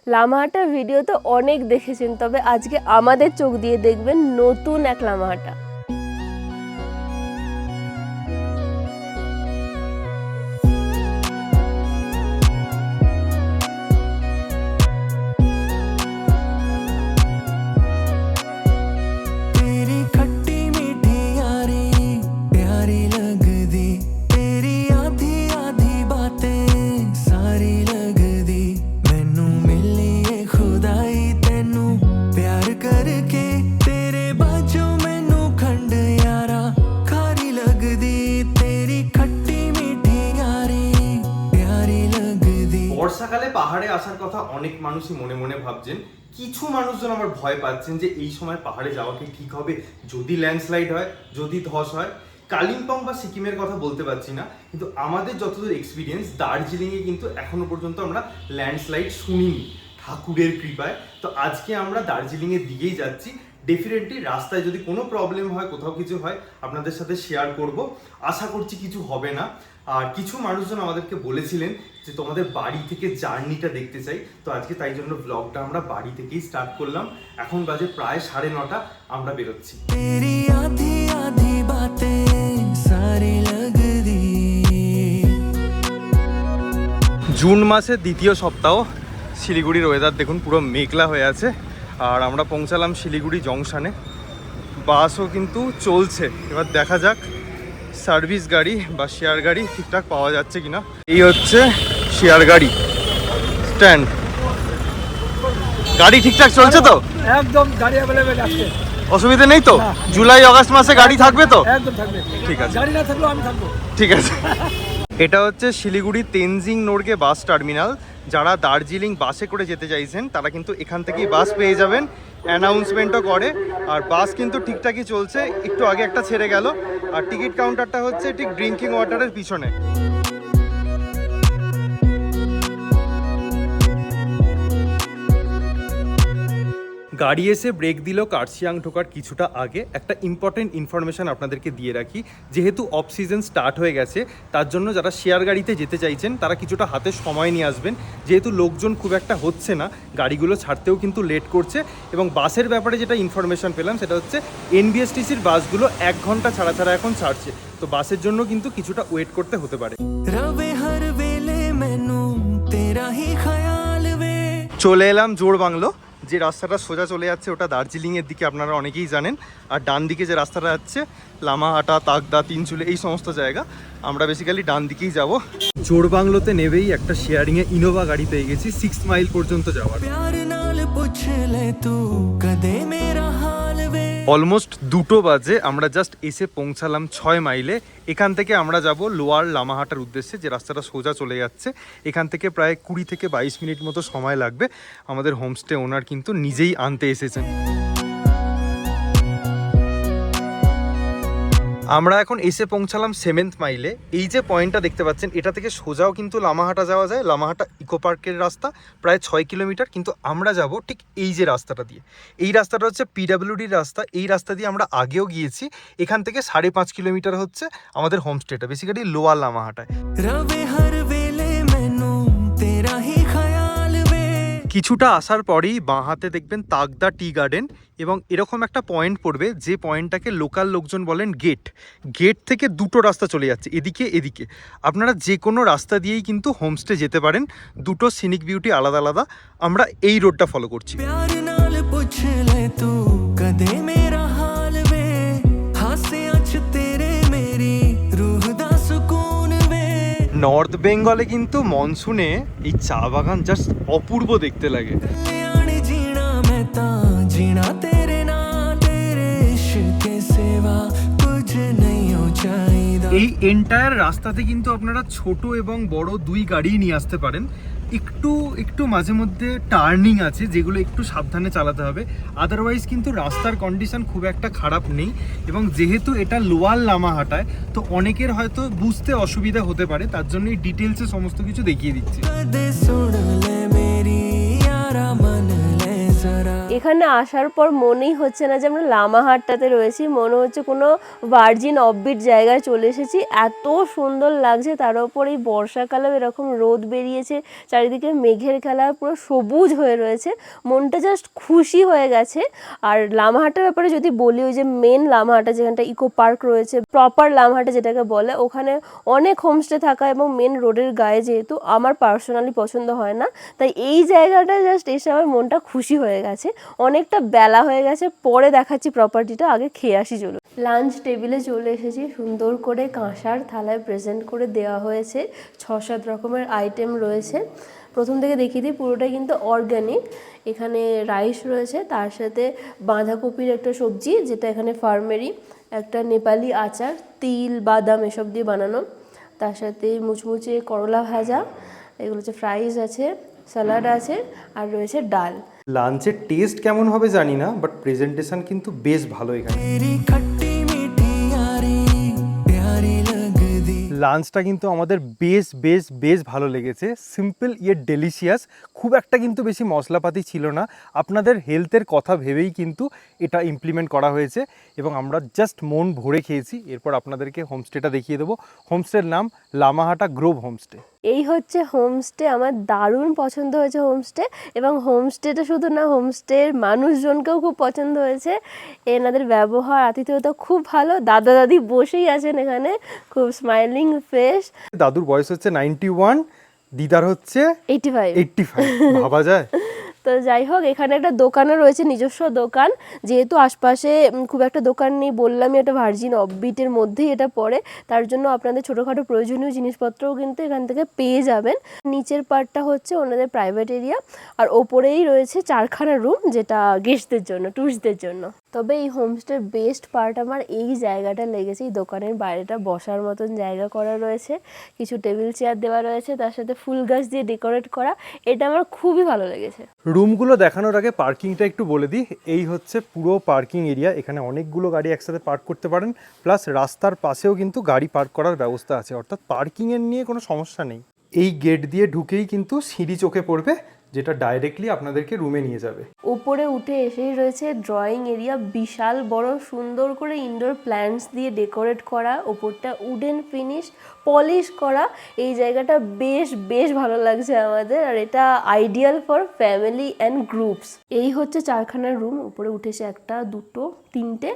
Lamahatta video তো অনেক দেখেছেন, তবে আজকে আমাদের চোখ দিয়ে দেখবেন নতুন এক লামাহাটা। বর্ষাকালে পাহাড়ে আসার কথা অনেক মানুষই মনে মনে ভাবছেন। কিছু মানুষজন আবার ভয় পাচ্ছেন যে এই সময় পাহাড়ে যাওয়া কি ঠিক হবে, যদি ল্যান্ডস্লাইড হয়, যদি ধস হয়। কালিম্পং বা সিকিমের কথা বলতে পারছি না, কিন্তু আমাদের যতদূর এক্সপিরিয়েন্স দার্জিলিংয়ে কিন্তু এখনো পর্যন্ত আমরা ল্যান্ডস্লাইড শুনিনি, ঠাকুরের কৃপায়। তো আজকে আমরা দার্জিলিংয়ের দিকেই যাচ্ছি। ডেফিনেটলি রাস্তায় যদি কোনো প্রবলেম হয়, কোথাও কিছু হয়, আপনাদের সাথে শেয়ার করব। আশা করছি কিছু হবে না। আর কিছু মানুষজন আমাদেরকে বলেছিলেন যে তোমাদের বাড়ি থেকে জার্নিটা দেখতে চাই, তো আজকে তাই জন্য ব্লগটা আমরা বাড়ি থেকেই স্টার্ট করলাম। এখন বাজে প্রায় 9:30, আমরা বেরোচ্ছি। জুন মাসের দ্বিতীয় সপ্তাহ, শিলিগুড়ির ওয়েদার দেখুন পুরো মেঘলা হয়ে আছে। আর আমরা পৌঁছালাম শিলিগুড়ি জংশনে। বাসও কিন্তু চলছে, এবার দেখা যাক সার্ভিস গাড়ি বা শেয়ার গাড়ি ঠিকঠাক পাওয়া যাচ্ছে কিনা। এই হচ্ছে শেয়ার গাড়ি স্ট্যান্ড। গাড়ি ঠিকঠাক চলছে তো? একদম গাড়ি অ্যাভেলেবেল আছে, অসুবিধা নেই তো? জুলাই আগস্ট মাসে গাড়ি থাকবে তো? একদম থাকবে। ঠিক আছে, গাড়ি না থাকলেও আমি থাকবো। ঠিক আছে। এটা হচ্ছে শিলিগুড়ি তেনজিং নোরগে বাস টার্মিনাল। যারা দার্জিলিং বাসে করে যেতে চাইছেন তারা কিন্তু এখান থেকেই বাস পেয়ে যাবেন। অ্যানাউন্সমেন্টও করে, আর বাস কিন্তু ঠিকঠাকই চলছে। একটু আগে একটা ছেড়ে গেল। আর টিকিট কাউন্টারটা হচ্ছে ঠিক ড্রিঙ্কিং ওয়াটারের পিছনে। গাড়ি এসে ব্রেক দিল কার্শিয়াং ঢোকার কিছুটা আগে। একটা ইম্পর্টেন্ট ইনফরমেশন আপনাদেরকে দিয়ে রাখি, যেহেতু অফ সিজন স্টার্ট হয়ে গেছে, তার জন্য যারা শেয়ার গাড়িতে যেতে চাইছেন তারা কিছুটা হাতে সময় নিয়ে আসবেন। যেহেতু লোকজন খুব একটা হচ্ছে না, গাড়িগুলো ছাড়তেও কিন্তু লেট করছে। এবং বাসের ব্যাপারে যেটা ইনফরমেশন পেলাম সেটা হচ্ছে এনবিএসটিসির বাসগুলো 1 ঘন্টা ছাড়া ছাড়া এখন ছাড়ছে, তো বাসের জন্য কিন্তু কিছুটা ওয়েট করতে হতে পারে। চলে এলাম জোড়বাংলো। যে রাস্তাটা সোজা চলে যাচ্ছে ওটা দার্জিলিংয়ের দিকে, আপনারা অনেকেই জানেন। আর ডান দিকে যে রাস্তাটা যাচ্ছে লামাহাটা, তাকদা, তিনচুলে, এই সমস্ত জায়গা। আমরা বেসিক্যালি ডান দিকেই যাব। জোড়বাংলোতে নেবেই একটা শেয়ারিংয়ে ইনোভা গাড়ি পেয়ে গেছি 6 মাইল পর্যন্ত যাওয়ার। অলমোস্ট 2টো বাজে, আমরা জাস্ট এসে পৌঁছালাম 6 মাইলে। এখান থেকে আমরা যাব লোয়ার লামাহাটার উদ্দেশ্যে, যে রাস্তাটা সোজা চলে যাচ্ছে। এখান থেকে প্রায় 20 থেকে 22 মিনিট মতো সময় লাগবে। আমাদের হোমস্টে ওনার কিন্তু নিজেই আনতে এসেছেন। আমরা এখন এসে পৌঁছালাম 7th মাইলে। এই যে পয়েন্টটা দেখতে পাচ্ছেন, এটা থেকে সোজাও কিন্তু লামাহাটা যাওয়া যায়। লামাহাটা ইকো পার্কের রাস্তা প্রায় 6 কিলোমিটার, কিন্তু আমরা যাব ঠিক এই যে রাস্তাটা দিয়ে। এই রাস্তাটা হচ্ছে পিডাব্লিউডির রাস্তা। এই রাস্তা দিয়ে আমরা আগেও গিয়েছি। এখান থেকে 5.5 কিলোমিটার হচ্ছে আমাদের হোমস্টেটা, বেসিক্যালি লোয়ার লামাহাটায়। কিছুটা আসার পরেই বাঁ হাতে দেখবেন তাকদা টি গার্ডেন, এবং এরকম একটা পয়েন্ট পড়বে যে পয়েন্টটাকে লোকাল লোকজন বলেন গেট। গেট থেকে 2টো রাস্তা চলে যাচ্ছে, এদিকে এদিকে। আপনারা যে কোনো রাস্তা দিয়েই কিন্তু হোমস্টে যেতে পারেন। 2টো সিনিক বিউটি আলাদা আলাদা। আমরা এই রোডটা ফলো করছি। নর্থ বেঙ্গলে কিন্তু মনসুনে এই চা বাগান জাস্ট অপূর্ব দেখতে লাগে। এই এন্টায়ার রাস্তাতে কিন্তু আপনারা ছোট এবং বড় 2 গাড়ি নিয়ে আসতে পারেন। একটু মাঝে মধ্যে টার্নিং আছে, যেগুলো একটু সাবধানে চালাতে হবে। আদারওয়াইজ কিন্তু রাস্তার কন্ডিশন খুব একটা খারাপ নেই। এবং যেহেতু এটা লোয়ার লামাহাটায়, তো অনেকের হয়তো বুঝতে অসুবিধা হতে পারে, তার জন্যই ডিটেলসে সমস্ত কিছু দেখিয়ে দিচ্ছি। এখানে আসার পর মনেই হচ্ছে না যে আমরা লামাহাটটাতে রয়েছি, মনে হচ্ছে কোনো ভার্জিন অফবিট জায়গায় চলে এসেছি। এত সুন্দর লাগছে, তার উপর এই বর্ষাকালেও এরকম রোদ বেরিয়েছে, চারিদিকে মেঘের খেলা, পুরো সবুজ হয়ে রয়েছে, মনটা জাস্ট খুশি হয়ে গেছে। আর লামাহাটের ব্যাপারে যদি বলি, ওই যে মেন লামাহাটা যেখানটা ইকো পার্ক রয়েছে, প্রপার লামাহাটা যেটাকে বলে, ওখানে অনেক হোমস্টে থাকা এবং মেন রোডের গায়ে যেহেতু আমার পার্সোনালি পছন্দ হয় না, তাই এই জায়গাটা জাস্ট এসে আমার মনটা খুশি হয়ে গেছে। অনেকটা বেলা হয়ে গেছে, পরে দেখাচ্ছি প্রপার্টিটা, আগে খেয়ে আসি চলো। লাঞ্চ টেবিলে চলে এসেছি, সুন্দর করে কাঁসার থালায় প্রেজেন্ট করে দেওয়া হয়েছে, 6-7 রকমের আইটেম রয়েছে। প্রথম থেকে দেখিয়ে দিই, পুরোটাই কিন্তু অর্গ্যানিক। এখানে রাইস রয়েছে, তার সাথে বাঁধাকপির একটা সবজি যেটা এখানে ফার্মেরই, একটা নেপালি আচার, তিল বাদাম এসব দিয়ে বানানো, তার সাথে মুচমুচে করলা ভাজা, এগুলো হচ্ছে ফ্রাইজ আছে, স্যালাড আছে, আর রয়েছে ডাল। লাঞ্চের টেস্ট কেমন হবে জানি না, বাট প্রেজেন্টেশন কিন্তু বেশ ভালো এখানে। লাঞ্চটা কিন্তু আমাদের বেশ ভালো লেগেছে, সিম্পল ইয়ে ডেলিশিয়াস, খুব একটা কিন্তু বেশি মশলাপাতি ছিল না। আপনাদের হেলথের কথা ভেবেই কিন্তু এটা ইমপ্লিমেন্ট করা হয়েছে এবং আমরা জাস্ট মন ভরে খেয়েছি। এরপর আপনাদেরকে হোমস্টেটা দেখিয়ে দেবো। হোমস্টের নাম লামাহাটা গ্রোভ হোমস্টে। এই হচ্ছে হোমস্টে, আমার দারুণ পছন্দ হয়েছে হোমস্টে, এবং হোমস্টেটা শুধু না, হোমস্টের মানুষজনকেও খুব পছন্দ হয়েছে। এনাদের ব্যবহার আতিথেয়তা খুব ভালো, দাদা দাদি বসেই আছেন এখানে, খুব স্মাইলিং ফেস। দাদুর বয়স হচ্ছে 91, দিদার হচ্ছে 85। ভাবা যায়। তো যাই হোক, এখানে একটা দোকানও রয়েছে, নিজস্ব দোকান, যেহেতু আশপাশে খুব একটা দোকান নেই, বললামই একটা ভার্জিন অফবিটের মধ্যেই এটা পড়ে, তার জন্য আপনাদের ছোটোখাটো প্রয়োজনীয় জিনিসপত্রও কিন্তু এখান থেকে পেয়ে যাবেন। নিচের পার্টটা হচ্ছে ওনাদের প্রাইভেট এরিয়া, আর ওপরেই রয়েছে 4খানা রুম, যেটা গেস্টদের জন্য, ট্যুরিস্টদের জন্য। তবে এই হোমস্টের বেস্ট পার্ট আমার এই জায়গাটা লেগেছে, এই দোকানের বাইরেটা বসার মতন জায়গা করা রয়েছে, কিছু টেবিল চেয়ার দেওয়া রয়েছে, তার সাথে ফুল গাছ দিয়ে ডেকোরেট করা, এটা আমার খুবই ভালো লেগেছে। রুমগুলো দেখানোর আগে পার্কিংটা একটু বলে দিই। এই হচ্ছে পুরো পার্কিং এরিয়া, এখানে অনেকগুলো গাড়ি একসাথে পার্ক করতে পারেন, প্লাস রাস্তার পাশেও কিন্তু গাড়ি পার্ক করার ব্যবস্থা আছে, অর্থাৎ পার্কিংয়ের নিয়ে কোনো সমস্যা নেই। এই গেট দিয়ে ঢুকেই কিন্তু সিঁড়ি চোখে পড়বে, যেটা ডাইরেক্টলি আপনাদেরকে রুমে নিয়ে যাবে। উপরে উঠে এসেই রয়েছে ড্রয়িং এরিয়া, বিশাল বড়, সুন্দর করে ইনডোর প্ল্যান্টস দিয়ে ডেকোরেট করা, ওপরটা উডেন ফিনিশ পলিশ করা। এই জায়গাটা বেশ ভালো লাগছে আমাদের, আর এটা ideal for family and groups. এই হচ্ছে 4খানার রুম, উপরে উঠেছে 1, 2, 3টে,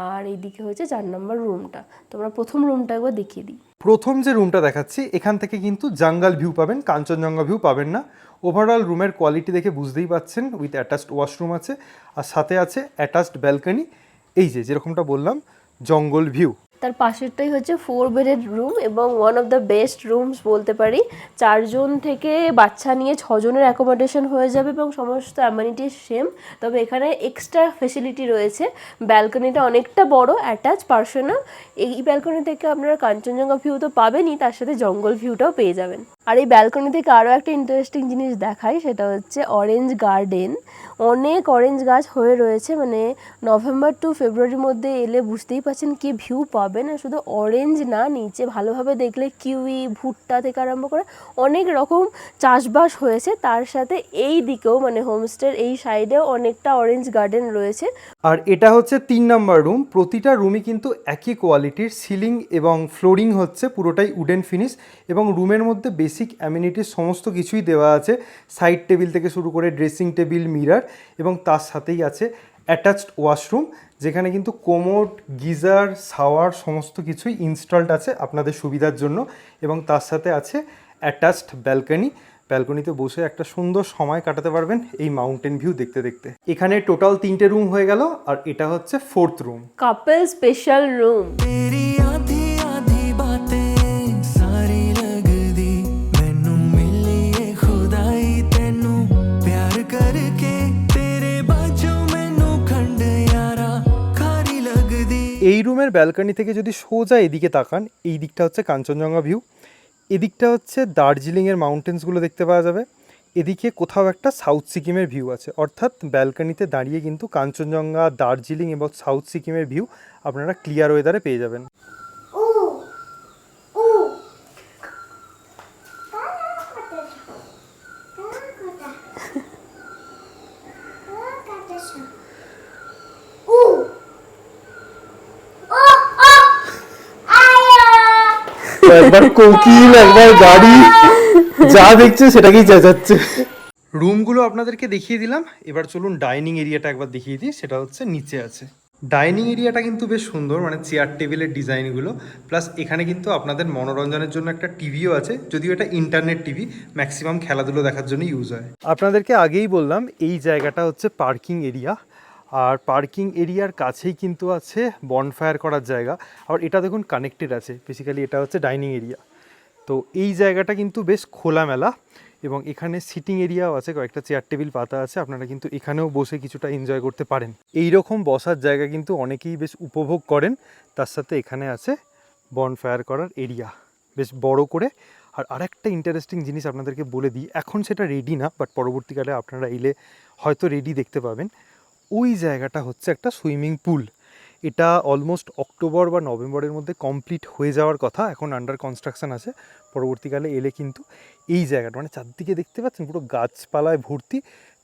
আর এইদিকে হচ্ছে 4 নম্বর রুমটা। তোমরা প্রথম রুমটা একবার দেখিয়ে দিই। প্রথম যে রুমটা দেখাচ্ছি, এখান থেকে কিন্তু জঙ্গল ভিউ পাবেন, কাঞ্চনজঙ্ঘা ভিউ পাবেন না। ওভারঅল রুমের কোয়ালিটি দেখে বুঝতেই পাচ্ছেন, উইথ অ্যাটাচড ওয়াশরুম আছে, আর সাথে আছে অ্যাটাচড ব্যালকনি। এই যেরকমটা বললাম, জঙ্গল ভিউ। তার পাশেরটাই হচ্ছে 4 বেডেড রুম, এবং one of the best rooms বলতে পারি। 4 জন থেকে বাচ্চা নিয়ে 6 জনের অ্যাকোমোডেশন হয়ে যাবে, এবং সমস্ত অ্যামিনিটিস সেম। তবে এখানে এক্সট্রা ফেসিলিটি রয়েছে, ব্যালকনিটা অনেকটা বড়, অ্যাটাচ পার্সোনাল। এই ব্যালকনি থেকে আপনারা কাঞ্চনজঙ্ঘা ভিউ তো পাবেনই, তার সাথে জঙ্গল ভিউটাও পেয়ে যাবেন। আর এই ব্যালকনি থেকে আরও একটা ইন্টারেস্টিং জিনিস দেখাই, সেটা হচ্ছে অরেঞ্জ গার্ডেন। অনেক অরেঞ্জ গাছ হয়ে রয়েছে, মানে নভেম্বর টু ফেব্রুয়ারির মধ্যে এলে বুঝতেই পারছেন কি ভিউ পাবেন। আর শুধু অরেঞ্জ না, নিচে ভালোভাবে দেখলে কিউই, ভুট্টা থেকে আরম্ভ করে অনেক রকম চাষবাস হয়েছে। তার সাথে এই দিকেও, মানে হোমস্টের এই সাইডেও অনেকটা অরেঞ্জ গার্ডেন রয়েছে। আর এটা হচ্ছে 3 নম্বর রুম। প্রতিটা রুমই কিন্তু একই কোয়ালিটির, সিলিং এবং ফ্লোরিং হচ্ছে পুরোটাই উডেন ফিনিশ, এবং রুমের মধ্যে বেসিক অ্যামিনিটিস সমস্ত কিছুই দেওয়া আছে, সাইড টেবিল থেকে শুরু করে ড্রেসিং টেবিল, মিরার, এবং তার সাথেই আছে অ্যাটাচড ওয়াশরুম, যেখানে কিন্তু কোমোড, গিজার, শাওয়ার সমস্ত কিছুই ইনস্টলড আছে আপনাদের সুবিধার জন্য, এবং তার সাথে আছে অ্যাটাচড ব্যালকনি। ব্যালকনিতে বসে একটা সুন্দর সময় কাটাতে পারবেন এই মাউন্টেন ভিউ দেখতে দেখতে। এখানে টোটাল 3টে রুম হয়ে গেল, আর এটা হচ্ছে 4th রুম, কাপল স্পেশাল রুম। এই রুমের ব্যালকনি থেকে যদি সোজা এদিকে তাকান, এই দিকটা হচ্ছে কাঞ্চনজঙ্ঘা ভিউ, এদিকটা হচ্ছে দার্জিলিংয়ের মাউন্টেন্সগুলো দেখতে পাওয়া যাবে, এদিকে কোথাও একটা সাউথ সিকিমের ভিউ আছে। অর্থাৎ ব্যালকনিতে দাঁড়িয়ে কিন্তু কাঞ্চনজঙ্ঘা, দার্জিলিং এবং সাউথ সিকিমের ভিউ আপনারা ক্লিয়ার ওয়েদারে পেয়ে যাবেন। একবার কোকিল একবার গাড়ি যা দেখছে সেটাকেই চেঁচাচ্ছে। রুমগুলো আপনাদেরকে দেখিয়ে দিলাম, এবার চলুন ডাইনিং এরিয়াটা একবার দেখিয়ে দিই, সেটা হচ্ছে নিচে আছে। ডাইনিং এরিয়াটা কিন্তু বেশ সুন্দর, মানে চেয়ার টেবিলের ডিজাইনগুলো, প্লাস এখানে কিন্তু আপনাদের মনোরঞ্জনের জন্য একটা টিভিও আছে, যদিও এটা ইন্টারনেট টিভি, ম্যাক্সিমাম খেলাধুলো দেখার জন্য ইউজ হয়। আপনাদেরকে আগেই বললাম এই জায়গাটা হচ্ছে পার্কিং এরিয়া, আর পার্কিং এরিয়ার কাছেই কিন্তু আছে বনফায়ার করার জায়গা। আর এটা দেখুন কানেক্টেড আছে, বেসিক্যালি এটা হচ্ছে ডাইনিং এরিয়া। তো এই জায়গাটা কিন্তু বেশ খোলামেলা, এবং এখানে সিটিং এরিয়াও আছে, কয়েকটা চেয়ার টেবিল পাতা আছে, আপনারা কিন্তু এখানেও বসে কিছুটা এনজয় করতে পারেন। এই রকম বসার জায়গা কিন্তু অনেকেই বেশ উপভোগ করেন। তার সাথে এখানে আছে বনফায়ার করার এরিয়া বেশ বড় করে। আর আরেকটা ইন্টারেস্টিং জিনিস আপনাদেরকে বলে দিই, এখন সেটা রেডি না, বাট পরবর্তীকালে আপনারা এলে হয়তো রেডি দেখতে পাবেন। ওই জায়গাটা হচ্ছে একটা সুইমিং পুল। এটা অলমোস্ট অক্টোবর বা নভেম্বরের মধ্যে কমপ্লিট হয়ে যাওয়ার কথা, এখন আন্ডার কনস্ট্রাকশন আছে। পরবর্তীকালে এলে কিন্তু এই জায়গাটা, মানে চারদিকে দেখতে পাচ্ছেন পুরো গাছপালায় ভর্তি,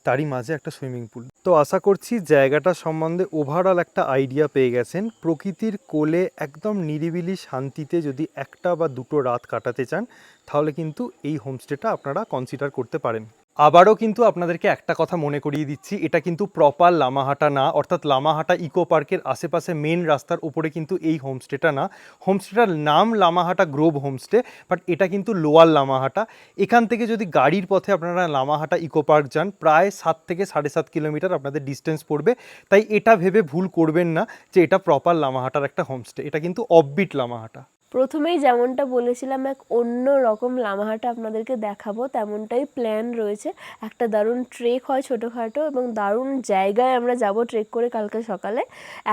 তারই মাঝে একটা সুইমিং পুল। তো আশা করছি জায়গাটা সম্বন্ধে ওভারঅল একটা আইডিয়া পেয়ে গেছেন। প্রকৃতির কোলে একদম নিরিবিলি শান্তিতে যদি একটা বা দুটো রাত কাটাতে চান, তাহলে কিন্তু এই হোমস্টেটা আপনারা কনসিডার করতে পারেন। আবারও কিন্তু আপনাদেরকে একটা কথা মনে করিয়ে দিচ্ছি, এটা কিন্তু প্রপার লামাহাটা না, অর্থাৎ লামাহাটা ইকো পার্কের আশেপাশে মেন রাস্তার উপরে কিন্তু এই হোমস্টেটা না। হোমস্টেটার নাম লামাহাটা গ্রোভ হোমস্টে, বাট এটা কিন্তু লোয়ার লামাহাটা। এখান থেকে যদি গাড়ির পথে আপনারা লামাহাটা ইকো পার্ক যান, প্রায় 7 থেকে 7.5 কিলোমিটার আপনাদের ডিস্টেন্স পড়বে। তাই এটা ভেবে ভুল করবেন না যে এটা প্রপার লামাহাটার একটা হোমস্টে, এটা কিন্তু অফবিট লামাহাটা। প্রথমেই যেমনটা বলেছিলাম এক অন্য রকম লামাহাটা আপনাদেরকে দেখাবো, তেমনটাই প্ল্যান রয়েছে। একটা দারুণ ট্রেক হয় ছোটোখাটো, এবং দারুণ জায়গায় আমরা যাব ট্রেক করে কালকে সকালে।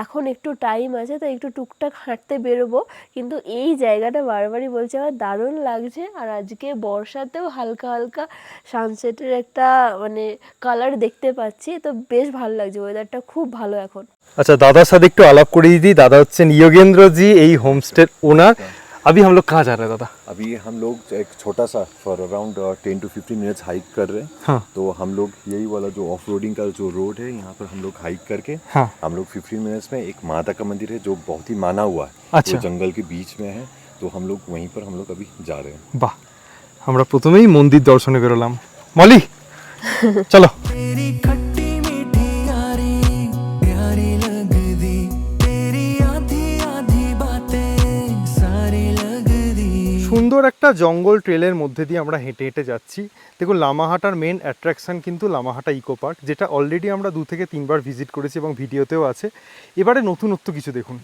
এখন একটু টাইম আছে, তাই একটু টুকটাক হাঁটতে বেরোবো, কিন্তু এই জায়গাটা বারবারই বলছে আমার দারুণ লাগছে। আর আজকে বর্ষাতেও হালকা হালকা সানসেটের একটা মানে কালার দেখতে পাচ্ছি, তো বেশ ভালো লাগছে, ওয়েদারটা খুব ভালো এখন। अच्छा दादा साथ একটু আলাপ করিয়ে দিই। দাদা হচ্ছেন योगेंद्र जी, এই হোমস্টের ওনার। अभी हम लोग कहाँ जा रहे हैं दादा? अभी हम लोग एक छोटा सा for around 10 to 15 minutes hike कर रहे हैं। हाँ। तो हम लोग यही वाला जो ऑफ रोडिंग का जो रोड है, यहाँ पर हम लोग हाइक करके हाँ। हम लोग 15 मिनट्स में एक माता का मंदिर है जो बहुत ही माना हुआ है, अच्छा। जो जंगल के बीच में है। तो हम लोग वहीं पर हम लोग अभी जा रहे हैं। বাহ, আমরা প্রথমেই মন্দির দর্শনে বেরোলাম। মলি চলো। সুন্দর একটা জঙ্গল ট্রেলের মধ্যে দিয়ে আমরা হেঁটে হেঁটে যাচ্ছি। দেখুন লামাহাটার মেন অ্যাট্রাকশন কিন্তু লামাহাটা ইকো পার্ক, যেটা অলরেডি আমরা 2 থেকে 3 বার ভিজিট করেছি এবং ভিডিওতেও আছে। এবারে নতুনত্ব কিছু দেখুন।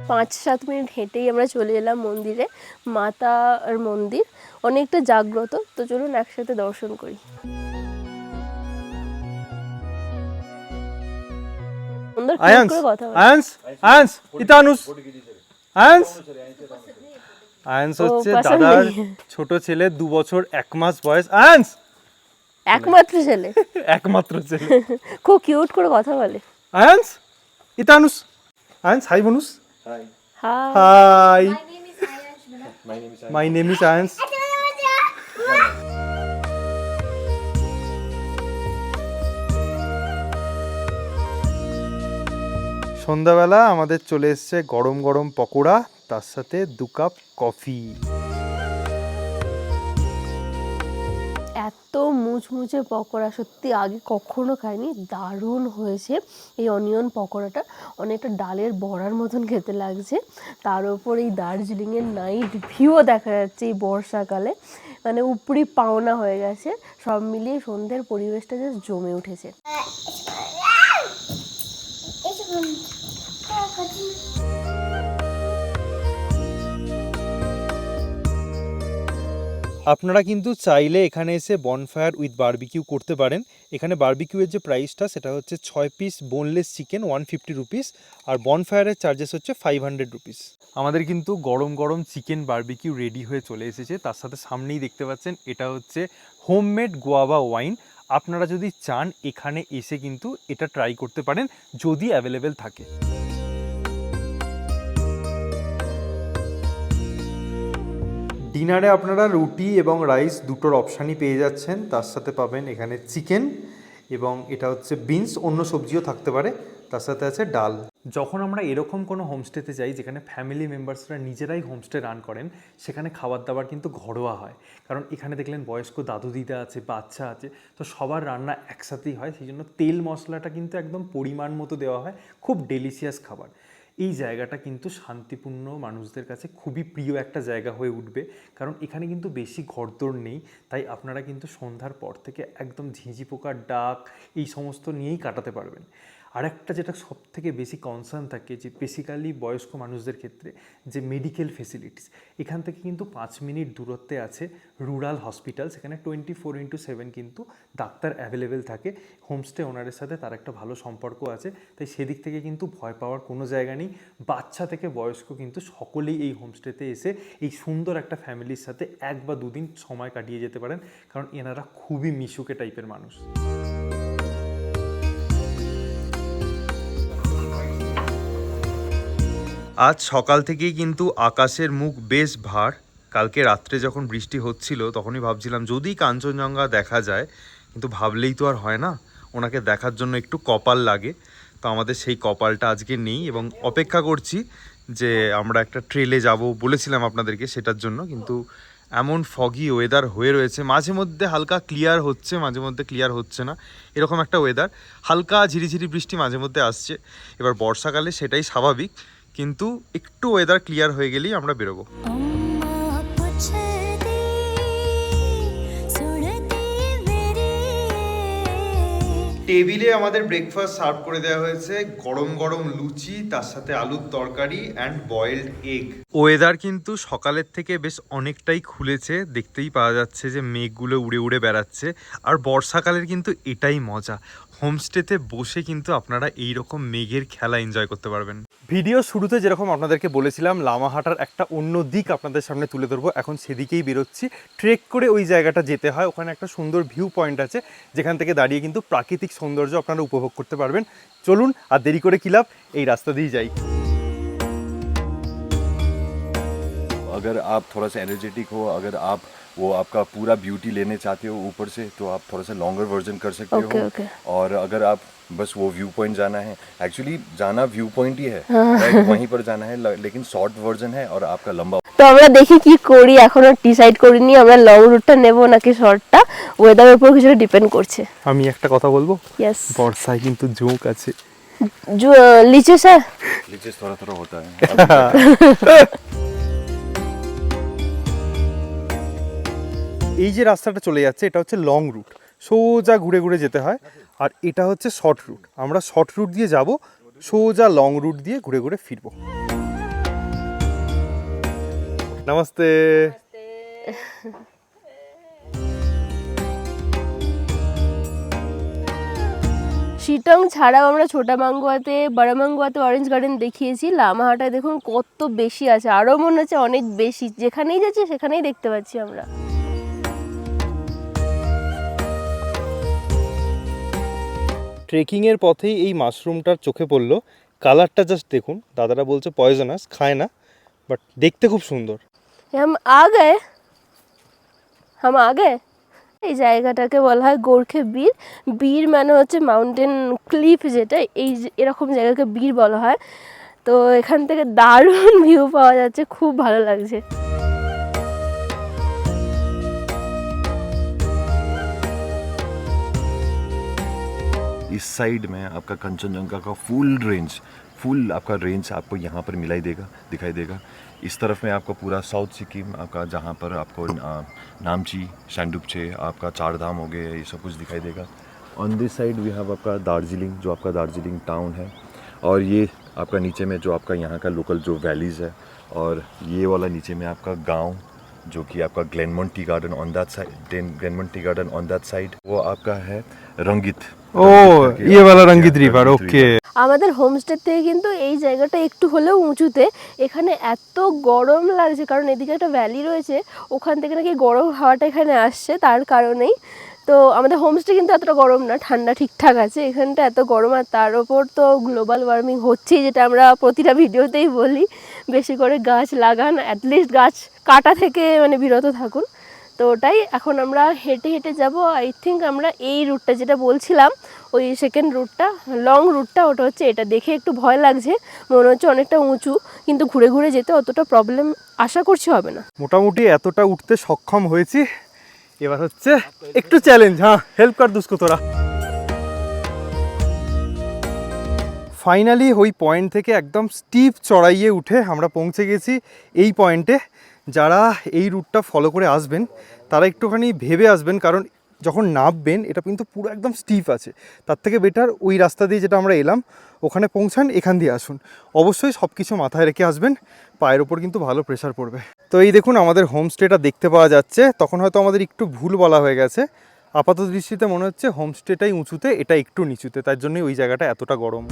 5-7 মিনিট হেঁটেই আমরা চলে এলাম মন্দিরে। মাতার মন্দির অনেকটা জাগ্রত, তো চলুন একসাথে দর্শন করি। সুন্দর আয়ান্স করে কথা বলে। আয়ান্স আয়ান্স ইতানুস আয়ান্স আয়ান্স ও, হচ্ছে পছন্দ দাদার নেই। ছোট ছেলে, 2 বছর 1 মাস বয়স। আয়ান্স একমাত্র ছেলে, একমাত্র ছেলে। খুব কিউট করে কথা বলে। আয়ান্স ইতানুস আয়ান্স হাই বনুস। Hi, হ্যাঁ, hi my name is my name is আয়ান্স। সন্ধ্যাবেলা আমাদের চলে এসছে গরম গরম পকোড়া, তার সাথে 2 কাপ কফি। এত মুচমুচে পকোড়া সত্যি আগে কখনো খাইনি, দারুণ হয়েছে। এই অনিয়ন পকোড়াটা অনেকটা ডালের বড়ার মতন খেতে লাগছে। তার উপর এই দার্জিলিংয়ের নাইট ভিউও দেখা যাচ্ছে এই বর্ষাকালে, মানে উপরি পাওনা হয়ে গেছে। সব মিলিয়ে সন্ধ্যের পরিবেশটা জাস্ট জমে উঠেছে। আপনারা কিন্তু চাইলে এখানে এসে বনফায়ার উইথ বারবিকিউ করতে পারেন। এখানে বারবিকিউয়ের যে প্রাইসটা সেটা হচ্ছে 6 পিস বোনলেস চিকেন 150 রুপিস, আর বনফায়ারের চার্জেস হচ্ছে 500 রুপিস। আমাদের কিন্তু গরম গরম চিকেন বারবিকিউ রেডি হয়ে চলে এসেছে। তার সাথে সামনেই দেখতে পাচ্ছেন এটা হচ্ছে হোমমেড গোয়াভা ওয়াইন। আপনারা যদি চান এখানে এসে কিন্তু এটা ট্রাই করতে পারেন যদি অ্যাভেলেবেল থাকে। ডিনারে আপনারা রুটি এবং রাইস দুটোর অপশানই পেয়ে যাচ্ছেন। তার সাথে পাবেন এখানে চিকেন, এবং এটা হচ্ছে বিনস, অন্য সবজিও থাকতে পারে। তার সাথে আছে ডাল। যখন আমরা এরকম কোনো হোমস্টেতে যাই যেখানে ফ্যামিলি মেম্বার্সরা নিজেরাই হোমস্টে রান করেন, সেখানে খাবার দাবার কিন্তু ঘরোয়া হয়। কারণ এখানে দেখলেন বয়স্ক দাদু দিদা আছে, বাচ্চা আছে, তো সবার রান্না একসাথেই হয়। সেই জন্য তেল মশলাটা কিন্তু একদম পরিমাণ মতো দেওয়া হয়, খুব ডেলিশিয়াস খাবার। এই জায়গাটা কিন্তু শান্তিপূর্ণ মানুষদের কাছে খুবই প্রিয় একটা জায়গা হয়ে উঠবে, কারণ এখানে কিন্তু বেশি ঘরদোর নেই। তাই আপনারা কিন্তু সন্ধ্যার পর থেকে একদম ঝিঁঝি পোকার ডাক এই সমস্ত নিয়েই কাটাতে পারবেন। আর একটা যেটা সব থেকে বেশি কনসার্ন থাকে যে বেসিক্যালি বয়স্ক মানুষদের ক্ষেত্রে, যে মেডিকেল ফেসিলিটিস। এখান থেকে কিন্তু 5 মিনিট দূরত্বে আছে রুরাল হসপিটাল, সেখানে 24/7 কিন্তু ডাক্তার অ্যাভেলেবেল থাকে। হোমস্টে ওনারের সাথে তার একটা ভালো সম্পর্ক আছে, তাই সেদিক থেকে কিন্তু ভয় পাওয়ার কোনো জায়গা নেই। বাচ্চা থেকে বয়স্ক কিন্তু সকলেই এই হোমস্টেতে এসে এই সুন্দর একটা ফ্যামিলির সাথে 1 বা 2 দিন সময় কাটিয়ে যেতে পারেন, কারণ এনারা খুবই মিশুকে টাইপের মানুষ। আজ সকাল থেকেই কিন্তু আকাশের মুখ বেশ ভার। কালকে রাত্রে যখন বৃষ্টি হচ্ছিল তখনই ভাবছিলাম যদি কাঞ্চনজঙ্ঘা দেখা যায়, কিন্তু ভাবলেই তো আর হয় না, ওনাকে দেখার জন্য একটু কপাল লাগে। তো আমাদের সেই কপালটা আজকে নেই এবং অপেক্ষা করছি যে আমরা একটা ট্রেলে যাব বলেছিলাম আপনাদেরকে, সেটার জন্য। কিন্তু এমন ফগি ওয়েদার হয়ে রয়েছে, মাঝে মধ্যে হালকা ক্লিয়ার হচ্ছে, মাঝে মধ্যে ক্লিয়ার হচ্ছে না, এরকম একটা ওয়েদার। হালকা ঝিরিঝিরি বৃষ্টি মাঝে মধ্যে আসছে। এবার বর্ষাকালে সেটাই স্বাভাবিক, কিন্তু একটু ওয়েদার ক্লিয়ার হয়ে গেলেই আমরা বেরোবো। টেবিলে আমাদের ব্রেকফাস্ট সার্ভ করে দেওয়া হয়েছে, গরম গরম লুচি, তার সাথে আলুর তরকারি অ্যান্ড বয়েলড এগ। ওয়েদার কিন্তু সকালের থেকে বেশ অনেকটাই খুলেছে, দেখতেই পাওয়া যাচ্ছে যে মেঘগুলো উড়ে উড়ে বেড়াচ্ছে। আর বর্ষাকালের কিন্তু এটাই মজা, হোমস্টেতে বসে কিন্তু আপনারা এইরকম মেঘের খেলা এনজয় করতে পারবেন। ভিডিও শুরুতে যেরকম আপনাদেরকে বলেছিলাম লামাহাটার একটা অন্য দিক আপনাদের সামনে তুলে ধরবো, এখন সেদিকেই বেরোচ্ছি। ট্রেক করে ওই জায়গাটা যেতে হয়, ওখানে একটা সুন্দর ভিউ পয়েন্ট আছে যেখান থেকে দাঁড়িয়ে কিন্তু প্রাকৃতিক সৌন্দর্য আপনারা উপভোগ করতে পারবেন। চলুন, আর দেরি করে কি লাভ, এই রাস্তা দিয়েই যাই। अगर आप थोड़ा सा एनर्जेटिक हो, अगर आप वो आपका पूरा ब्यूटी लेने चाहते हो ऊपर से, तो आप थोड़ा सा लॉन्गर वर्जन कर सकते हो। और अगर आप बस वो व्यू पॉइंट जाना है, एक्चुअली जाना व्यू पॉइंट ही है, वहीं पर जाना है, लेकिन शॉर्ट वर्जन है और आपका लंबा। তো আমরা দেখি কি করি, এখনো ডিসাইড করিনি আমরা লং রুটটা নেব নাকি শর্টটা, ওয়েদারের উপর কিছুটা ডিপেন্ড করছে। আমি একটা কথা বলবো, यस বর্ষায় কিন্তু জোক আছে। जो लीचे सर नीचे थोड़ा थोड़ा होता है। এই যে রাস্তাটা চলে যাচ্ছে এটা হচ্ছে লং রুট, সোজা ঘুরে ঘুরে যেতে হয়। আর এটা হচ্ছে শর্ট রুট, আমরা শর্ট রুট দিয়ে যাব, সোজা লং রুট দিয়ে ঘুরে ঘুরে ফিরবো। নমস্তে। শিটং ছাড়াও আমরা ছোটা মাঙ্গুয়াতে, বড় মাঙ্গুয়াতে অরেঞ্জ গার্ডেন দেখিয়েছি, লামাহাটায় দেখুন কত বেশি আছে, আরও মনে হচ্ছে অনেক বেশি, যেখানেই যাচ্ছি সেখানেই দেখতে পাচ্ছি আমরা। ট্রেকিংয়ের পথেই এই মাশরুমটার চোখে পড়লো, কালারটা জাস্ট দেখুন, দাদারা বলছে পয়জনাস, খায় না, বাট দেখতে খুব সুন্দর। हम आ गए। এই জায়গাটাকে বলা হয় গোর্খে বীর। বীর মানে হচ্ছে মাউন্টেন ক্লিফ, যেটা এই এরকম জায়গাকে বীর বলা হয়। তো এখান থেকে দারুণ ভিউ পাওয়া যাচ্ছে, খুব ভালো লাগছে। इस साइड में आपका कंचनजंगा का फुल आपका रेंज आपको यहाँ पर दिखाई देगा। इस तरफ में आपका पूरा साउथ सिक्किम, आपका जहाँ पर आपको नामची, सैंडुपचे, आपका चार धाम हो गए, ये सब कुछ दिखाई देगा। On this side we have आपका दार्जिलिंग, जो आपका दार्जिलिंग टाउन है। और ये आपका नीचे में जो आपका यहाँ का लोकल जो वैलीज़ है, और ये वाला नीचे में आपका गाँव जो कि आपका Glenmont tea garden on that side, वो आपका है रंगित। ও ये वाला रंगित रिवर, ओके। আমাদের হোমস্টে থেকে কিন্তু এই জায়গাটা একটু হলেও উঁচুতে, এখানে এত গরম লাগছে কারণ এদিকে একটা ভ্যালি রয়েছে, ওখান থেকে নাকি গরম হাওয়াটা এখানে আসছে, তার কারণেই। তো আমাদের হোমস্টে কিন্তু এতটা গরম না, ঠান্ডা ঠিকঠাক আছে, এখানটা এত গরম। আর তার ওপর তো গ্লোবাল ওয়ার্মিং হচ্ছেই, যেটা আমরা প্রতিটা ভিডিওতেই বলি, বেশি করে গাছ লাগান, অ্যাটলিস্ট গাছ কাটা থেকে মানে বিরত থাকুন। তো ওটাই, এখন আমরা হেঁটে হেঁটে যাব। আই থিঙ্ক আমরা এই রুটটা যেটা বলছিলাম ওই সেকেন্ড রুটটা লং রুটটা ওটা হচ্ছে এটা। দেখে একটু ভয় লাগছে, মনে হচ্ছে অনেকটা উঁচু, কিন্তু ঘুরে ঘুরে যেতে অতটা প্রবলেম আশা করছি হবে না। মোটামুটি এতটা উঠতে সক্ষম হয়েছি, এবার হচ্ছে একটু চ্যালেঞ্জ। হ্যাঁ, হেল্প কর দুস্কো তোরা। ফাইনালি ওই পয়েন্ট থেকে একদম স্টিপ চড়াইয়ে উঠে আমরা পৌঁছে গেছি এই পয়েন্টে। যারা এই রুটটা ফলো করে আসবেন তারা একটুখানি ভেবে আসবেন, কারণ যখন নামবেন এটা কিন্তু পুরো একদম স্টিপ আছে। তার থেকে বেটার ওই রাস্তা দিয়ে যেটা আমরা এলাম ওখানে পৌঁছান, এখান দিয়ে আসুন। অবশ্যই সব কিছু মাথায় রেখে আসবেন, পায়ের ওপর কিন্তু ভালো প্রেশার পড়বে। তো এই দেখুন আমাদের হোমস্টেটা দেখতে পাওয়া যাচ্ছে। তখন হয়তো আমাদের একটু ভুল বলা হয়ে গেছে, আপাত দৃষ্টিতে মনে হচ্ছে হোমস্টেটাই উঁচুতে, এটা একটু নিচুতে, তার জন্যই ওই জায়গাটা এতটা গরম।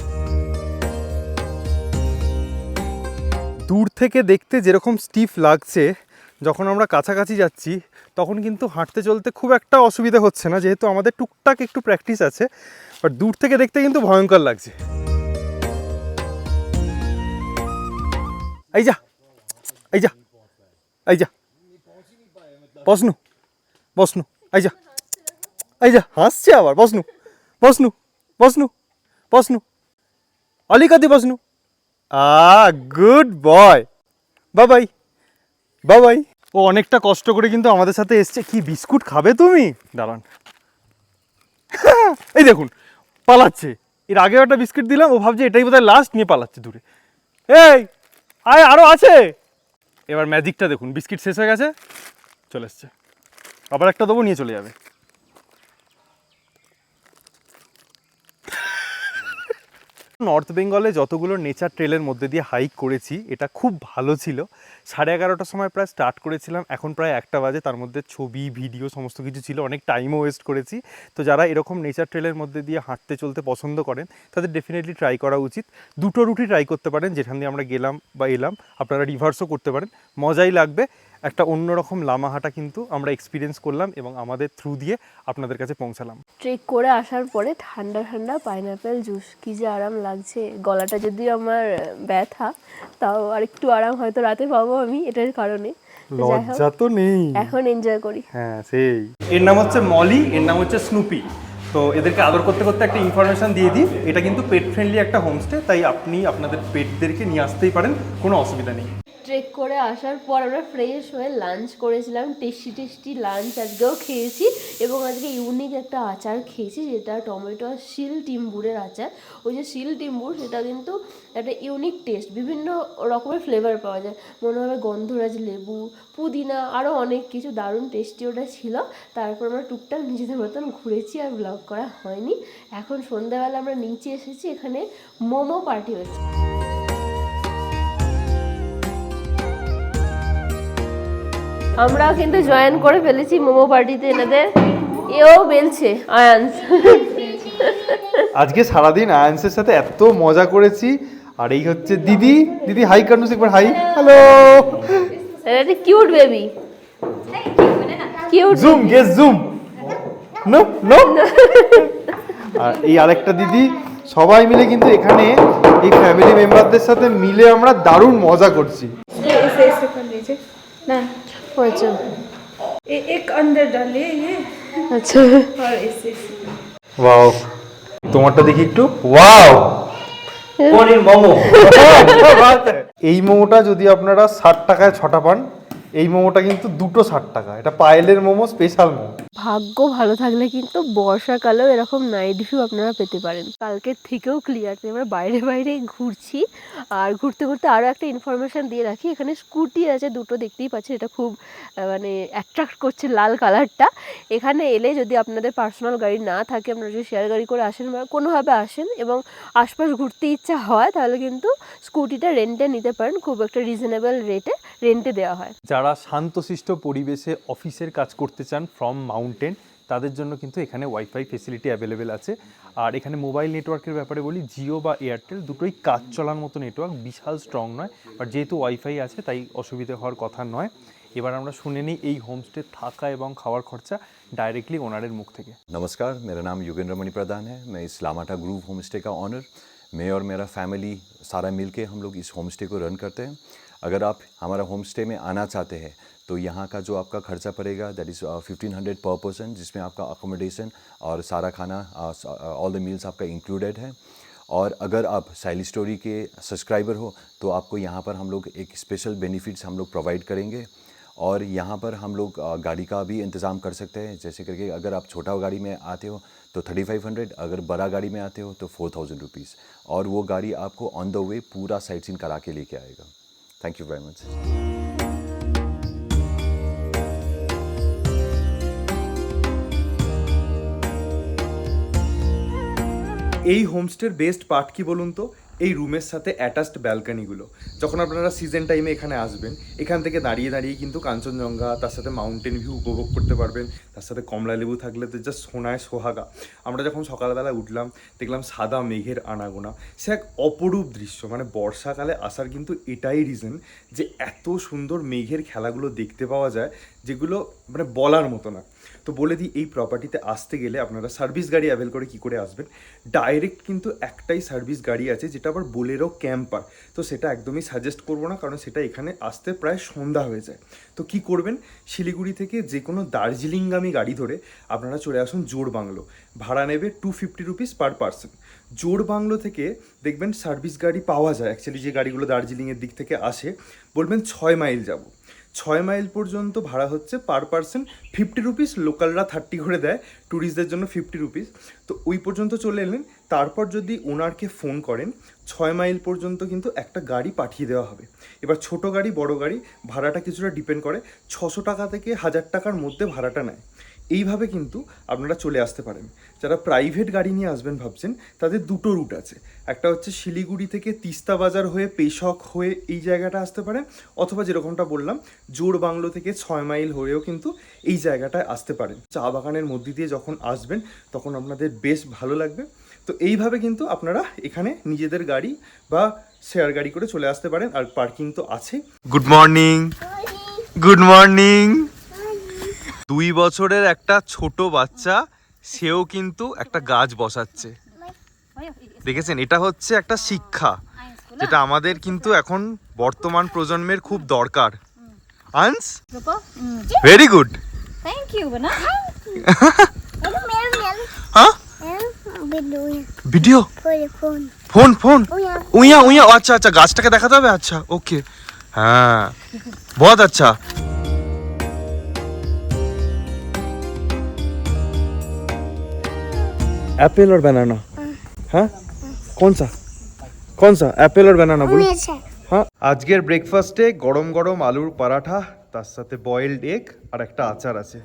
দূর থেকে দেখতে যেরকম স্টিফ লাগছে, যখন আমরা কাছাকাছি যাচ্ছি তখন কিন্তু হাঁটতে চলতে খুব একটা অসুবিধা হচ্ছে না, যেহেতু আমাদের টুকটাক একটু প্র্যাকটিস আছে। বাট দূর থেকে দেখতে কিন্তু ভয়ঙ্কর লাগছে। এই যা এই যা এই যা, বসনু বসনু, এই যা এই যা, হাসছে আবার। বসনু বসনু বসনু বসনু, অলিকাতি বসনু। গুড বয়, বাবাই বাবাই। ও অনেকটা কষ্ট করে কিন্তু আমাদের সাথে এসছে। কি বিস্কুট খাবে তুমি? দাঁড়ান। এই দেখুন পালাচ্ছে। এর আগেও একটা বিস্কুট দিলাম, ও ভাবছে এটাই বোধহয় লাস্ট, নিয়ে পালাচ্ছে দূরে। এই আয়, আরও আছে। এবার ম্যাজিকটা দেখুন, বিস্কিট শেষ হয়ে গেছে, চলে এসছে। আবার একটা দেবো, নিয়ে চলে যাবে। নর্থ বেঙ্গলে যতগুলো নেচার ট্রেলের মধ্যে দিয়ে হাইক করেছি এটা খুব ভালো ছিল। 11:30টার সময় প্রায় স্টার্ট করেছিলাম, এখন প্রায় 1টা বাজে। তার মধ্যে ছবি ভিডিও সমস্ত কিছু ছিল, অনেক টাইমও ওয়েস্ট করেছি। তো যারা এরকম নেচার ট্রেলের মধ্যে দিয়ে হাঁটতে চলতে পছন্দ করেন তাদের ডেফিনেটলি ট্রাই করা উচিত। দুটো রুটই ট্রাই করতে পারেন, যেখান দিয়ে আমরা গেলাম বা এলাম। আপনারা রিভার্সও করতে পারেন, মজাই লাগবে। একটা অন্যরকম লামাহাটা কিন্তু আমরা এক্সপিরিয়েন্স করলাম এবং আমাদের থ্রু দিয়ে আপনাদের কাছে পৌঁছালাম। ট্রেক করে আসার পরে ঠান্ডা ঠান্ডা পাইনাপেল জুস, কি যে আরাম লাগছে। গলাটা যদিও আমার ব্যথা, তাও আর একটু আরাম হয়তো রাতে পাবো আমি এটার কারণে। লজ্জা তো নেই, এখন এনজয় করি। হ্যাঁ সেই। এর নাম হচ্ছে মলি, এর নাম হচ্ছে স্নুপি। তো এদেরকে আদর করতে করতে একটা ইনফরমেশন দিয়ে দিই, এটা কিন্তু পেট ফ্রেন্ডলি একটা হোমস্টে, তাই আপনি আপনাদের পেটদেরকে নিয়ে আসতেই পারেন, কোনো অসুবিধা নেই। ট্রেক করে আসার পর আমরা ফ্রেশ হয়ে লাঞ্চ করেছিলাম। টেস্টি লাঞ্চ আজকেও খেয়েছি, এবং আজকে ইউনিক একটা আচার খেয়েছি, যেটা টমেটো আর শিল টিম্বুরের আচার। ওই যে শিল টিম্বুর, সেটা কিন্তু একটা ইউনিক টেস্ট, বিভিন্ন রকমের ফ্লেভার পাওয়া যায়। মনে হবে গন্ধরাজ লেবু, পুদিনা, আরও অনেক কিছু। দারুণ টেস্টি ওটা ছিল। তারপর আমরা টুকটাক নিজেদের মতন ঘুরেছি, আর ব্লগ করা হয়নি। এখন সন্ধ্যাবেলা আমরা নিচে এসেছি, এখানে মোমো পার্টি হচ্ছে। আমরা কিন্তু জয়েন করে ফেলেছি মোমো পার্টিতে এনাদের। এও বেলছে আয়ান্স। আজকে সারাদিন আয়ান্সের সাথে এত মজা করেছি। আর এই হচ্ছে দিদি। দিদি হাই কানুস, একবার হাই। হ্যালো। এটা cute baby, cute. Zoom, guess zoom. No no. আর এই আরেকটা দিদি। সবাই মিলে কিন্তু এখানে এই ফ্যামিলি মেম্বারদের সাথে মিলে আমরা দারুণ মজা করছি। ना আচ্ছা एक अंदर डालिए ये আচ্ছা। और ऐसे ওয়াও, তোমারটা দেখি একটু। ওয়াও, পনির মোমো। এই মোমোটা যদি আপনারা 60 টাকায় 6টা পান, এই মোমোটা কিন্তু দুটো 60 টাকা। এটা পায়েলের মোমো, স্পেশাল মোমো। ভাগ্য ভালো থাকলে কিন্তু বর্ষাকালেও এরকম নাইট ভিউ আপনারা পেতে পারেন। কালকের থেকেও ক্লিয়ার। আমরা বাইরে বাইরে ঘুরছি, আর ঘুরতে ঘুরতে আরও একটা ইনফরমেশান দিয়ে রাখি। এখানে স্কুটি আছে দুটো, দেখতেই পাচ্ছেন। এটা খুব মানে অ্যাট্রাক্ট করছে লাল কালারটা। এখানে এলে যদি আপনাদের পার্সোনাল গাড়ি না থাকে, আপনারা যদি শেয়ার গাড়ি করে আসেন বা কোনোভাবে আসেন এবং আশপাশ ঘুরতে ইচ্ছা হয়, তাহলে কিন্তু স্কুটিটা রেন্টে নিতে পারেন। খুব একটা রিজনেবল রেটে রেন্টে দেওয়া হয়। যারা শান্তশিষ্ট পরিবেশে অফিসের কাজ করতে চান ফ্রম মাউন্টেন, তাদের জন্য কিন্তু এখানে ওয়াইফাই ফেসিলিটি অ্যাভেলেবেল আছে। আর এখানে মোবাইল নেটওয়ার্কের ব্যাপারে বলি, জিও বা এয়ারটেল দুটোই কাজ চলার মতো নেটওয়ার্ক, বিশাল স্ট্রং নয়। বাট যেহেতু ওয়াইফাই আছে তাই অসুবিধে হওয়ার কথা নয়। এবার আমরা শুনে নিই এই হোমস্টে থাকা এবং খাওয়ার খরচা डायरेक्टली ओनर मुख थे। नमस्कार, मेरा नाम योगेंद्र मणि प्रधान है। मैं इस लामाटा ग्रूव होम स्टे का ऑनर, मैं और मेरा फैमिली सारा मिलके हम लोग इस होम स्टे को रन करते हैं। अगर आप हमारा होम स्टे में आना चाहते हैं तो यहाँ का जो आपका खर्चा पड़ेगा दैट इज़ 1500 पर पर्सन, जिसमें आपका अकोमोडेशन और सारा खाना ऑल द मील्स आपका इंक्लूडेड है। और अगर आप साइली स्टोरी के सब्सक्राइबर हो तो आपको यहाँ पर हम लोग एक स्पेशल बेनिफिट्स हम लोग प्रोवाइड करेंगे। और यहाँ पर हम लोग गाड़ी का भी इंतज़ाम कर सकते हैं, जैसे करके अगर आप छोटा गाड़ी में आते हो तो 3500, अगर बड़ा गाड़ी में आते हो तो 4000 रुपीज़, और वो गाड़ी आपको ऑन द वे पूरा साइट सीन करा के लेके आएगा। Thank you very much. এই হোমস্টের বেস্ট পার্ট কি বলুন তো? এই রুমের সাথে অ্যাটাচড ব্যালকনিগুলো। যখন আপনারা সিজন টাইমে এখানে আসবেন, এখান থেকে দাঁড়িয়ে দাঁড়িয়ে কিন্তু কাঞ্চনজঙ্ঘা, তার সাথে মাউন্টেন ভিউ উপভোগ করতে পারবেন। তার সাথে কমলা লেবু থাকলে তো জাস্ট সোনায় সোহাগা। আমরা যখন সকালবেলা উঠলাম দেখলাম সাদা মেঘের আনাগোনা, সে এক অপরূপ দৃশ্য। মানে বর্ষাকালে আসার কিন্তু এটাই রিজন যে এত সুন্দর মেঘের খেলাগুলো দেখতে পাওয়া যায়, যেগুলো মানে বলার মতো না। তো বলে দিই, এই প্রপার্টিতে আসতে গেলে আপনারা সার্ভিস গাড়ি অ্যাভেল করে কী করে আসবেন। ডাইরেক্ট কিন্তু একটাই সার্ভিস গাড়ি আছে, যেটা আবার বোলেরো ক্যাম্পার। তো সেটা একদমই সাজেস্ট করবো না, কারণ সেটা এখানে আসতে প্রায় সন্ধ্যা হয়ে যায়। তো কি করবেন, শিলিগুড়ি থেকে যে কোনো দার্জিলিংগামী গাড়ি ধরে আপনারা চলে আসুন জোড়বাংলো। ভাড়া নেবে 250 রুপিস পার পার্সন। জোড়বাংলো থেকে দেখবেন সার্ভিস গাড়ি পাওয়া যায়। অ্যাকচুয়ালি যে গাড়িগুলো দার্জিলিংয়ের দিক থেকে আসে, বলবেন 6 মাইল যাব, 6 মাইল পর্যন্ত ভাড়া হচ্ছে পার পার্সন 50 রুপিস। লোকালরা 30 করে দেয়, ট্যুরিস্টদের জন্য 50 রুপিস। তো ওই পর্যন্ত চলে এলেন, তারপর যদি ওনারকে ফোন করেন 6 মাইল পর্যন্ত কিন্তু একটা গাড়ি পাঠিয়ে দেওয়া হবে। এবার ছোট গাড়ি বড় গাড়ি ভাড়াটা কিছুটা ডিপেন্ড করে, 600 টাকা থেকে 1000 টাকার মধ্যে ভাড়াটা নেয়। এইভাবে কিন্তু আপনারা চলে আসতে পারেন। যারা প্রাইভেট গাড়ি নিয়ে আসবেন ভাবছেন, তাদের দুটো রুট আছে। একটা হচ্ছে শিলিগুড়ি থেকে তিস্তা বাজার হয়ে পেশক হয়ে এই জায়গাটা আসতে পারেন, অথবা যেরকমটা বললাম জোড়বাংলো থেকে 6 মাইল হয়েও কিন্তু এই জায়গাটায় আসতে পারেন। চা বাগানের মধ্যে দিয়ে যখন আসবেন তখন আপনাদের বেশ ভালো লাগবে। তো এইভাবে কিন্তু আপনারা এখানে নিজেদের গাড়ি বা শেয়ার গাড়ি করে চলে আসতে পারেন। আর পার্কিং তো আছে। Good morning, good morning. 2 বছরের একটা ছোট বাচ্চা, সেও কিন্তু একটা গাছ বসাচ্ছে। দেখেছেন, এটা হচ্ছে একটা শিক্ষা, যেটা আমাদের কিন্তু এখন বর্তমান প্রজন্মের খুব দরকার। আন্স very good, Thank you, Bana. হ্যাঁ ভিডিও ফোন ফোন উইয়া উইয়া, আচ্ছা আচ্ছা, গাছটাকে দেখাতে হবে। আচ্ছা ওকে, হ্যাঁ বহুত আচ্ছা। एप्पल और बनाना, हाँ कौन सा एप्पल और बनाना बोलो। हाँ, আজকের ব্রেকফাস্টে গরম গরম আলুর পরাঠা, তার সাথে বয়েলড এগ আর একটা আচার আছে।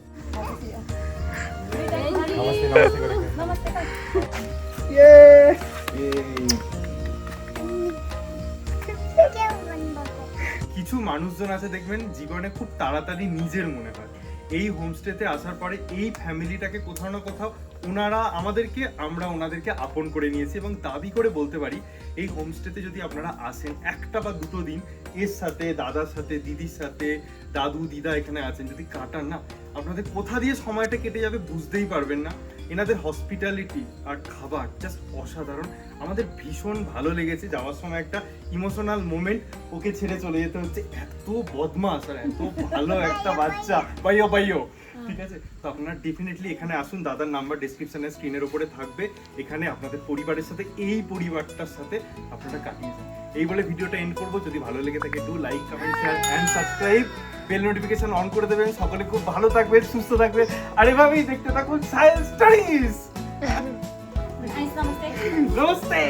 কিছু মানুষজন আছে দেখবেন জীবনে খুব তাড়াতাড়ি নিজের মনে হয়। এই হোমস্টেতে আসার পরে এই ফ্যামিলিটাকে কোথাও না কোথাও ওনারা আমাদেরকে, আমরা ওনাদেরকে আপন করে নিয়েছি। এবং দাবি করে বলতে পারি, এই হোমস্টেতে যদি আপনারা আসেন একটা বা দুটো দিন এর সাথে, দাদার সাথে, দিদির সাথে, দাদু দিদা এখানে আছেন, যদি কাটান না, আপনাদের কোথা দিয়ে সময়টা কেটে যাবে বুঝতেই পারবেন না। এনাদের হসপিটালিটি আর খাবার জাস্ট অসাধারণ। আমাদের ভীষণ ভালো লেগেছে। যাওয়ার সময় একটা ইমোশনাল মোমেন্ট, ওকে ছেড়ে চলে যেতে হচ্ছে, এত বদমাস আর এত ভালো একটা বাচ্চা। বাইও বাইও, ঠিক আছে। তো আপনারা ডেফিনেটলি এখানে আসুন। দাদার নাম্বার ডেসক্রিপশনে স্ক্রিনের উপরে থাকবে। এখানে আপনাদের পরিবারের সাথে, এই পরিবারটার সাথে আপনারা কাটিয়ে যান। এই বলে ভিডিওটা এন্ড করবো। যদি ভালো লেগে থাকে do like, comment, share and subscribe. Bell notification on করে দেবেন। সকলে খুব ভালো থাকবে, সুস্থ থাকবে, আর এভাবেই দেখতে থাকুন সায়েন্স স্টোরিজ। Namaste. নমস্তে।